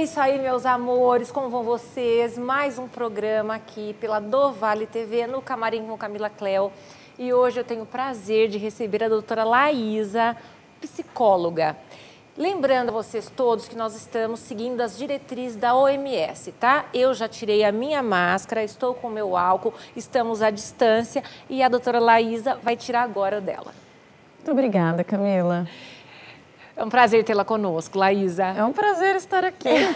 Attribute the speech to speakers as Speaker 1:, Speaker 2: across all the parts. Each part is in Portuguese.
Speaker 1: isso aí, meus amores, como vão vocês? Mais um programa aqui pela Dovale TV, no Camarim com Camila Cléo. E hoje eu tenho o prazer de receber a doutora Laísa, psicóloga. Lembrando a vocês todos que nós estamos seguindo as diretrizes da OMS, tá? Eu já tirei a minha máscara, estou com o meu álcool, estamos à distância e a doutora Laísa vai tirar agora o dela.
Speaker 2: Muito obrigada, Camila.
Speaker 1: É um prazer tê-la conosco, Laísa.
Speaker 2: É um prazer estar aqui.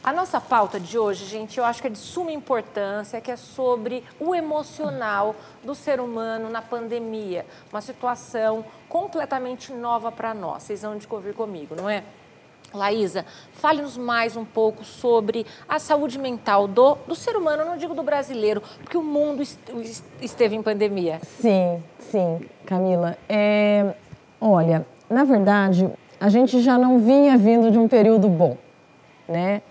Speaker 1: A nossa pauta de hoje, gente, eu acho que é de suma importância, que é sobre o emocional do ser humano na pandemia. Uma situação completamente nova para nós. Vocês vão de convir comigo, não é? Laísa, fale-nos mais um pouco sobre a saúde mental do ser humano, eu não digo do brasileiro, porque o mundo esteve em pandemia.
Speaker 2: Sim, Camila. Olha, na verdade, a gente já não vinha vindo de um período bom, né?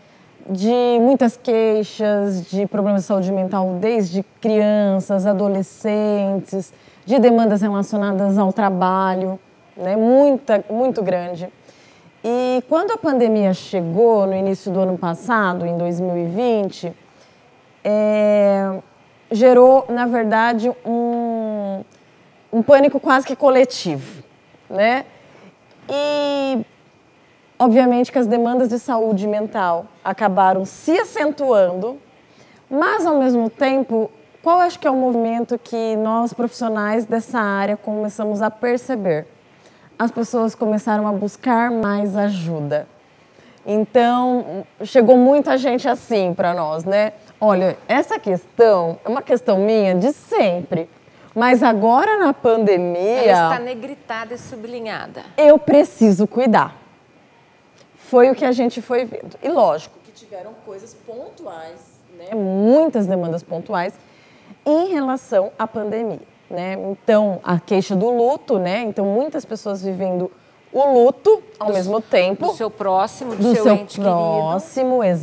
Speaker 2: De muitas queixas, de problemas de saúde mental desde crianças, adolescentes, de demandas relacionadas ao trabalho, né? Muito grande. E quando a pandemia chegou no início do ano passado, em 2020, gerou, na verdade, um pânico quase que coletivo, né? E, obviamente, que as demandas de saúde mental acabaram se acentuando, mas, ao mesmo tempo, qual acho que é o movimento que nós, profissionais dessa área, começamos a perceber? As pessoas começaram a buscar mais ajuda. Então, chegou muita gente assim para nós, né? Olha, essa questão é uma questão minha de sempre. Mas agora na pandemia...
Speaker 1: Ela está negritada e sublinhada.
Speaker 2: Eu preciso cuidar. Foi o que a gente foi vendo. E lógico que tiveram coisas pontuais, né? Muitas demandas pontuais em relação à pandemia, né? Então, a queixa do luto, né? Então, muitas pessoas vivendo o luto ao mesmo tempo.
Speaker 1: Do seu próximo, do seu ente
Speaker 2: próximo, querido.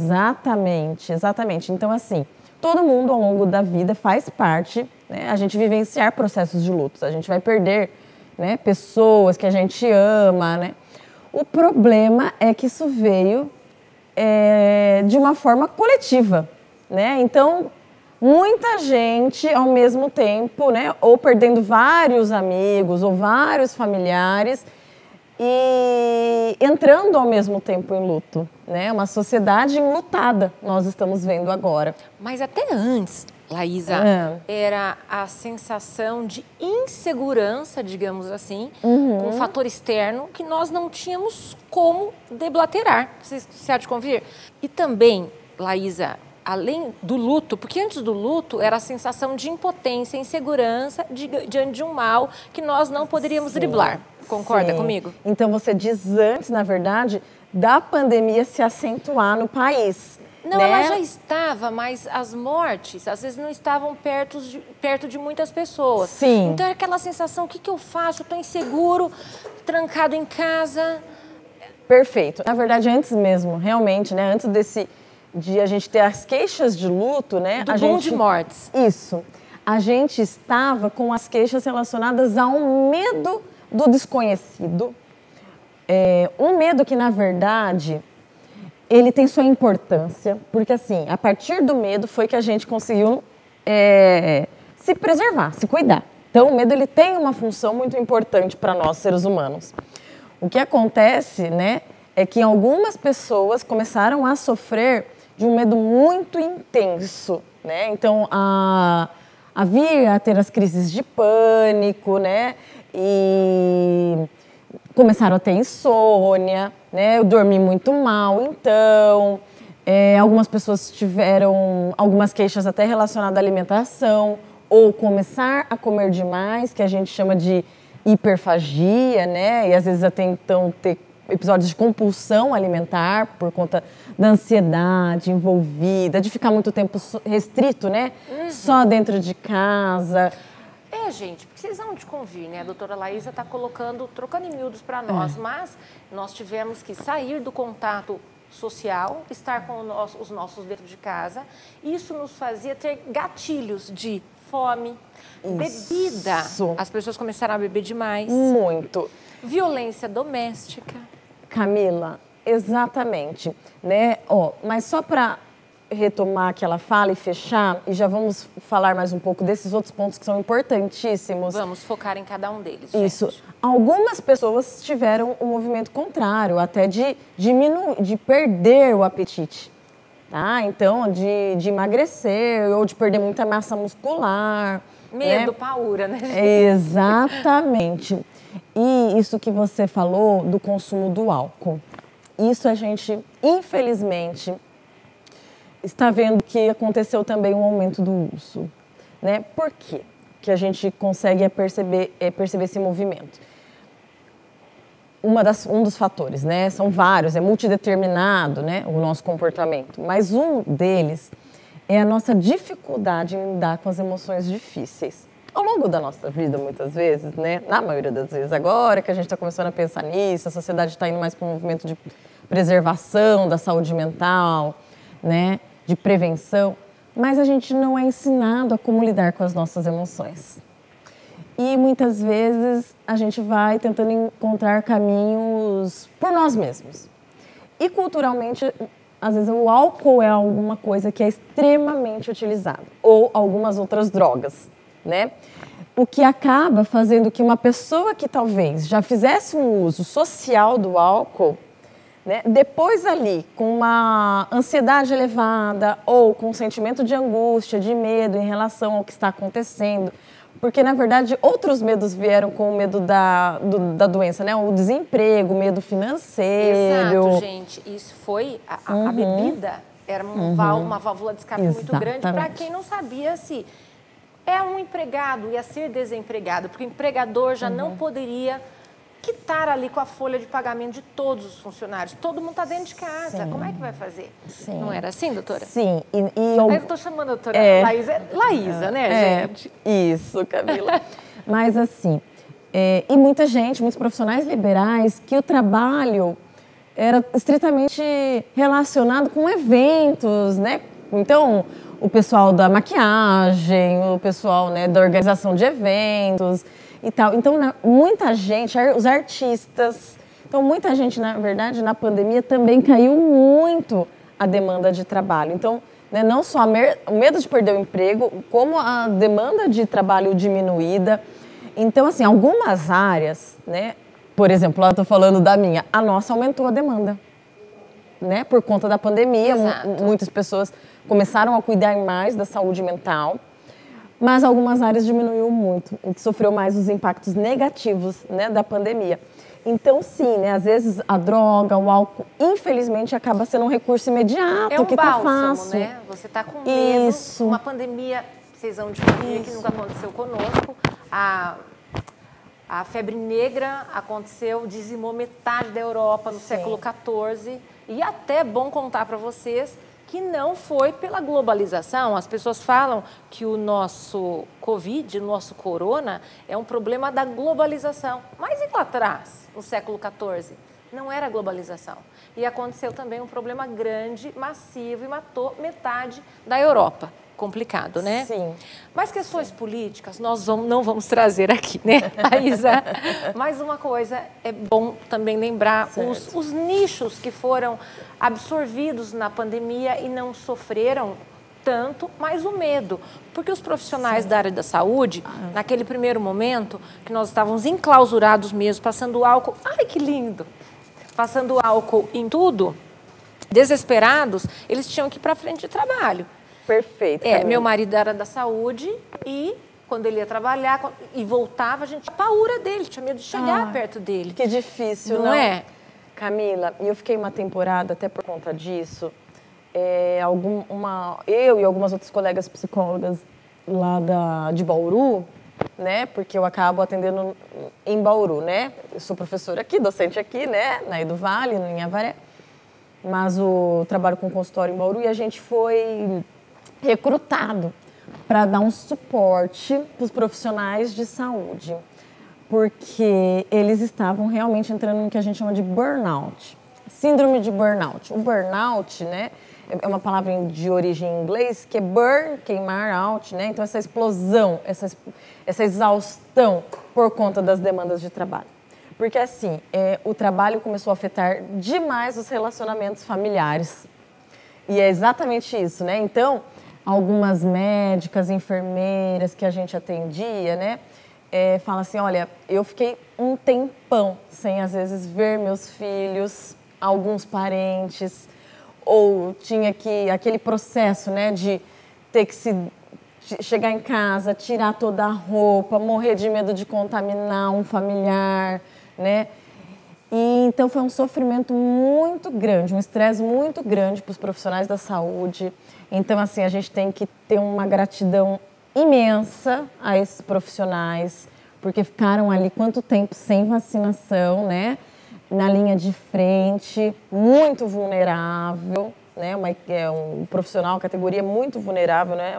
Speaker 2: Exatamente. Então, assim, todo mundo ao longo da vida faz parte, né, a gente vivenciar processos de luto. A gente vai perder, né, pessoas que a gente ama, né? O problema é que isso veio de uma forma coletiva, né? Então, muita gente ao mesmo tempo, né, ou perdendo vários amigos ou vários familiares e entrando ao mesmo tempo em luto, né? Uma sociedade enlutada, nós estamos vendo agora.
Speaker 1: Mas até antes, Laísa, era a sensação de insegurança, digamos assim, com um fator externo que nós não tínhamos como deblaterar, se há de convir. E também, Laísa, além do luto, porque antes do luto era a sensação de impotência, insegurança diante de um mal que nós não poderíamos driblar. Concorda comigo?
Speaker 2: Então você diz antes, na verdade, da pandemia se acentuar no país.
Speaker 1: Não,
Speaker 2: né?
Speaker 1: Ela já estava, mas as mortes, às vezes, não estavam perto de muitas pessoas.
Speaker 2: Sim.
Speaker 1: Então, é aquela sensação, o que eu faço? Eu estou inseguro, trancado em casa.
Speaker 2: Perfeito. Na verdade, antes mesmo, realmente, né? Antes de a gente ter as queixas de luto, né?
Speaker 1: Do boom de mortes.
Speaker 2: Isso. A gente estava com as queixas relacionadas a um medo do desconhecido. Um medo que, na verdade... ele tem sua importância, porque assim, a partir do medo foi que a gente conseguiu se preservar, se cuidar. Então, o medo ele tem uma função muito importante para nós, seres humanos. O que acontece, né, é que algumas pessoas começaram a sofrer de um medo muito intenso, né? Então, a vir a ter as crises de pânico, né? E começaram a ter insônia, né? Eu dormi muito mal, então algumas pessoas tiveram algumas queixas até relacionadas à alimentação ou começar a comer demais, que a gente chama de hiperfagia, né? E às vezes até então ter episódios de compulsão alimentar por conta da ansiedade envolvida, de ficar muito tempo restrito, né? Só dentro de casa.
Speaker 1: Gente, porque vocês vão de convir, né? A doutora Laísa está trocando em miúdos para nós, mas nós tivemos que sair do contato social, estar com os nossos dentro de casa. Isso nos fazia ter gatilhos de fome, bebida. As pessoas começaram a beber demais.
Speaker 2: Muito.
Speaker 1: Violência doméstica.
Speaker 2: Camila, Exatamente, né? Ó, mas só para retomar aquela fala e fechar, e já vamos falar mais um pouco desses outros pontos que são importantíssimos.
Speaker 1: Vamos focar em cada um deles,
Speaker 2: Isso.
Speaker 1: gente.
Speaker 2: Algumas pessoas tiveram um movimento contrário, até de diminuir, de perder o apetite, tá? Então, de emagrecer ou de perder muita massa muscular.
Speaker 1: Medo, paura, né, gente?
Speaker 2: Exatamente. E isso que você falou do consumo do álcool. Isso a gente, infelizmente, está vendo que aconteceu também um aumento do uso, né? Por quê que a gente consegue perceber esse movimento? Um dos fatores, né? São vários, é multideterminado, né? O nosso comportamento. Mas um deles é a nossa dificuldade em lidar com as emoções difíceis. Ao longo da nossa vida, muitas vezes, né? Na maioria das vezes, agora que a gente está começando a pensar nisso, a sociedade está indo mais para um movimento de preservação da saúde mental, né? De prevenção, mas a gente não é ensinado a como lidar com as nossas emoções. E muitas vezes a gente vai tentando encontrar caminhos por nós mesmos. E culturalmente, às vezes o álcool é alguma coisa que é extremamente utilizado, ou algumas outras drogas, né? O que acaba fazendo que uma pessoa que talvez já fizesse um uso social do álcool, né, depois ali, com uma ansiedade elevada ou com um sentimento de angústia, de medo em relação ao que está acontecendo, porque, na verdade, outros medos vieram com o medo da doença, né? O desemprego, o medo financeiro.
Speaker 1: Exato, gente. Isso foi... A bebida era uma válvula de escape muito grande para quem não sabia se é um empregado, ia ser desempregado, porque o empregador já não poderia quitar ali com a folha de pagamento de todos os funcionários. Todo mundo está dentro de casa. Sim. Como é que vai fazer? Sim. Não era assim, doutora?
Speaker 2: Sim.
Speaker 1: Eu estou chamando a doutora Laísa, né, gente?
Speaker 2: Isso, Camila. Mas assim, e muita gente, muitos profissionais liberais, que o trabalho era estritamente relacionado com eventos, né? Então, o pessoal da maquiagem, o pessoal, né, da organização de eventos e tal. Então, muita gente, os artistas, então muita gente, na verdade, na pandemia também caiu muito a demanda de trabalho. Então, né, não só o medo de perder o emprego, como a demanda de trabalho diminuída. Então, assim, algumas áreas, né, por exemplo, eu estou falando da minha, a nossa aumentou a demanda, né, por conta da pandemia. Muitas pessoas começaram a cuidar mais da saúde mental. Mas algumas áreas diminuiu muito, sofreu mais os impactos negativos, né, da pandemia. Então, sim, né, às vezes a droga, o álcool, infelizmente, acaba sendo um recurso imediato,
Speaker 1: é um
Speaker 2: que
Speaker 1: bálsamo,
Speaker 2: tá fácil.
Speaker 1: Né? Você tá com medo,
Speaker 2: Isso.
Speaker 1: Uma pandemia, vocês vão de família que nunca aconteceu conosco. A febre negra aconteceu, dizimou metade da Europa no século XIV. E até é bom contar para vocês que não foi pela globalização. As pessoas falam que o nosso Covid, o nosso corona, é um problema da globalização. Mas e lá atrás, no século XIV? Não era globalização. E aconteceu também um problema grande, massivo, e matou metade da Europa. Complicado, né?
Speaker 2: Sim.
Speaker 1: Mas questões políticas nós não vamos trazer aqui, né, Laísa? Mais uma coisa, é bom também lembrar os nichos que foram absorvidos na pandemia e não sofreram tanto, mas o medo. Porque os profissionais da área da saúde, naquele primeiro momento, que nós estávamos enclausurados mesmo, passando álcool, ai que lindo! Passando álcool em tudo, desesperados, eles tinham que ir para frente de trabalho.
Speaker 2: Perfeito.
Speaker 1: Meu marido era da saúde e quando ele ia trabalhar e voltava, a gente tinha paura dele, tinha medo de chegar perto dele.
Speaker 2: Que difícil,
Speaker 1: não é?
Speaker 2: Camila, eu fiquei uma temporada, até por conta disso, eu e algumas outras colegas psicólogas lá de Bauru, né? Porque eu acabo atendendo em Bauru, né? Eu sou professora aqui, docente aqui, né? Na Edu Vale, em Avaré. Mas eu trabalho com consultório em Bauru e a gente foi recrutado para dar um suporte para os profissionais de saúde, porque eles estavam realmente entrando no que a gente chama de burnout, síndrome de burnout. O burnout, né, é uma palavra de origem em inglês que é burn, queimar, out, né? Então essa explosão, essa exaustão por conta das demandas de trabalho. Porque assim, o trabalho começou a afetar demais os relacionamentos familiares. E é exatamente isso, né? Então, algumas médicas, enfermeiras que a gente atendia, né? Fala assim, olha, eu fiquei um tempão sem, às vezes, ver meus filhos, alguns parentes, ou tinha que, aquele processo, né, de ter que chegar em casa, tirar toda a roupa, morrer de medo de contaminar um familiar, né? E então foi um sofrimento muito grande, um estresse muito grande para os profissionais da saúde. Então, assim, a gente tem que ter uma gratidão imensa a esses profissionais, porque ficaram ali quanto tempo sem vacinação, né? Na linha de frente, muito vulnerável, né? Um profissional, categoria muito vulnerável, né?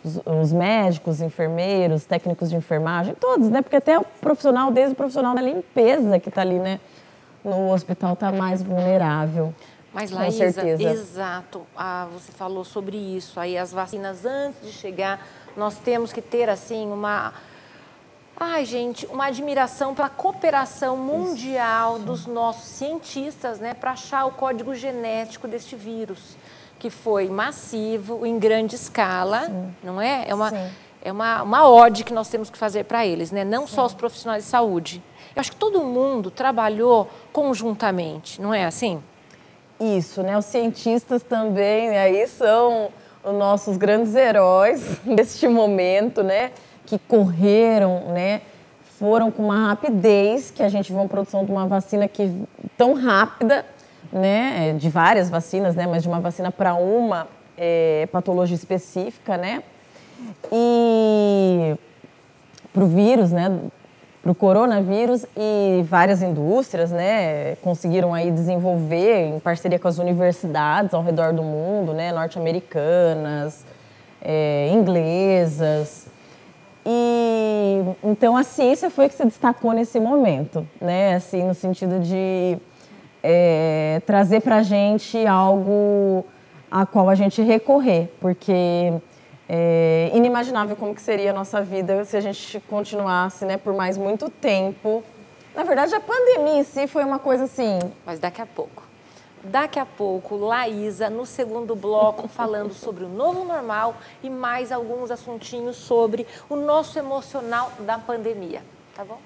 Speaker 2: Os médicos, enfermeiros, técnicos de enfermagem, todos, né? Porque até o profissional, desde o profissional da limpeza que está ali, né? No hospital está mais vulnerável.
Speaker 1: Mas, Laísa, exato, você falou sobre isso, aí as vacinas antes de chegar, nós temos que ter, assim, uma admiração pela cooperação mundial dos nossos cientistas, né, para achar o código genético deste vírus, que foi massivo, em grande escala, não é? É uma ode que nós temos que fazer para eles, né? Não só os profissionais de saúde. Eu acho que todo mundo trabalhou conjuntamente, não é assim?
Speaker 2: Isso, né? Os cientistas também, aí são os nossos grandes heróis neste momento, né? Que correram, né? Foram com uma rapidez, que a gente viu uma produção de uma vacina tão rápida, né? De várias vacinas, né? Mas de uma vacina para uma patologia específica, né? E para o vírus, né? Para o coronavírus, e várias indústrias, né, conseguiram aí desenvolver em parceria com as universidades ao redor do mundo, né, norte-americanas, inglesas. E então a ciência foi que se destacou nesse momento, né, assim, no sentido de trazer para a gente algo a qual a gente recorrer, porque é inimaginável como que seria a nossa vida se a gente continuasse, né, por mais muito tempo. Na verdade, a pandemia em si foi uma coisa assim...
Speaker 1: Mas daqui a pouco, Laísa, no segundo bloco, falando sobre o novo normal e mais alguns assuntinhos sobre o nosso emocional da pandemia, tá bom?